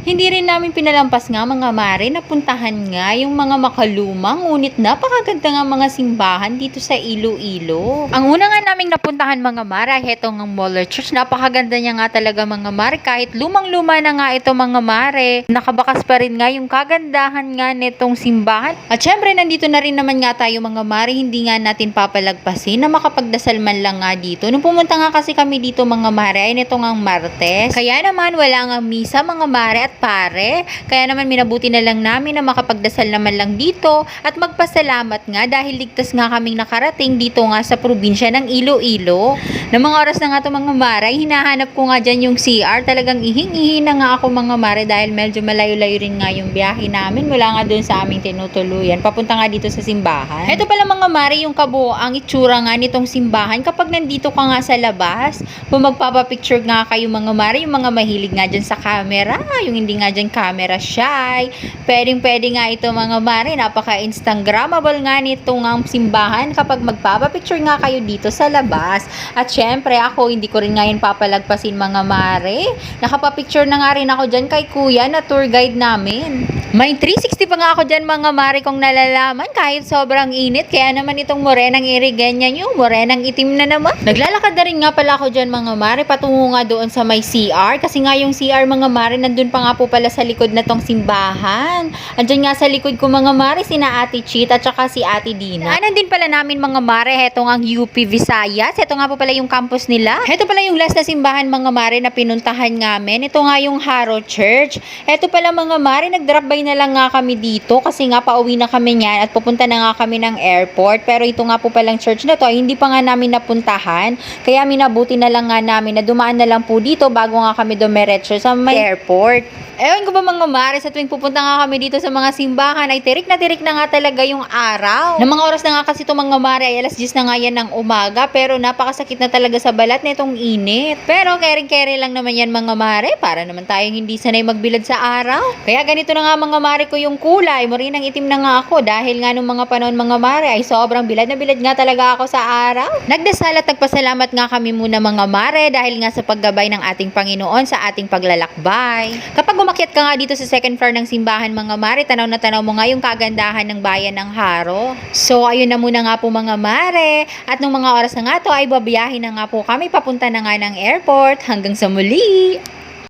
Hindi rin namin pinalampas nga mga mare, napuntahan nga yung mga makalumang ngunit napakaganda nga mga simbahan dito sa Iloilo. Ang una nga naming napuntahan mga mare ay hetong ang Moller Church. Napakaganda niya nga talaga mga mare, kahit lumang-luma na nga ito mga mare. Nakabakas pa rin nga yung kagandahan nga nitong simbahan. At syempre nandito na rin naman nga tayo mga mare, hindi nga natin papalagpasin na makapagdasal man lang nga dito. Nung pumunta nga kasi kami dito mga mare ay nitong ang Martes. Kaya naman wala nga misa mga mare at pare. Kaya naman minabuti na lang namin na makapagdasal naman lang dito at magpasalamat nga dahil ligtas nga kaming nakarating dito nga sa probinsya ng Iloilo. Na mga oras na nga ito mga mare, hinahanap ko nga dyan yung CR. Talagang ihing-ihi na nga ako mga mare dahil medyo malayo-layo rin nga yung biyahe namin mula nga doon sa aming tinutuluyan. Papunta nga dito sa simbahan. Ito pala mga mare yung kabuoang itsura nga nitong simbahan kapag nandito ka nga sa labas. Kung magpapapicture nga kayo mga mare, yung mga mahilig nga dyan sa camera, yung hindi nga dyan camera shy, pwedeng-pwede nga ito mga mare, napaka-instagrammable nga nito nga simbahan kapag magpapapicture nga kayo dito sa labas. At syempre ako, hindi ko rin ngayon papalagpasin mga mare. Nakapapicture na nga rin ako dyan kay kuya na tour guide namin. May 360 pa nga ako dyan mga mare kung nalalaman kahit sobrang init. Kaya naman itong morenang irigenya nyo, morenang itim na naman. Naglalakad na rin nga pala ako dyan mga mare patungo nga doon sa may CR. Kasi nga yung CR mga mare nandun pa nga po pala sa likod na tong simbahan. Andyan nga sa likod ko mga mare sina Ate Cheet at saka si Ate Dina. Daanan din pala namin mga mare, hetong ang UP Visayas. Ito nga po pala yung campus nila. Ito pala yung last na simbahan mga mare na pinuntahan namin. Ito nga yung Haro Church. Ito pala mga mare, nag-drop by na lang nga kami dito kasi nga pauwi na kami niyan at pupunta na nga kami ng airport. Pero ito nga po palang church na to ay hindi pa nga namin napuntahan. Kaya minabuti na lang nga namin na dumaan na lang po dito bago nga kami dumiretso sa may airport. Ewan ko ba mga mare, sa tuwing pupunta nga kami dito sa mga simbahan ay tirik na nga talaga yung araw. Na mga oras na nga kasi itong mga mare ay alas 10 na nga yan ng umaga pero napakasakit na talaga sa balat na itong init. Pero kering-kere lang naman yan mga mare para naman tayong hindi sanay magbilad sa araw. Kaya ganito na nga mga mare ko yung kulay, morinang itim na nga ako dahil nga nung mga panahon mga mare ay sobrang bilad na bilad nga talaga ako sa araw. Nagdasal at nagpasalamat nga kami muna mga mare dahil nga sa paggabay ng ating Panginoon sa ating paglalakbay. Kapag umakyat ka nga dito sa second floor ng simbahan mga mare, tanaw na tanaw mo nga yung kagandahan ng bayan ng Haro. So ayun na muna nga po mga mare, at nung mga oras na nga to ay babiyahin na nga po kami papunta na nga ng airport. Hanggang sa muli!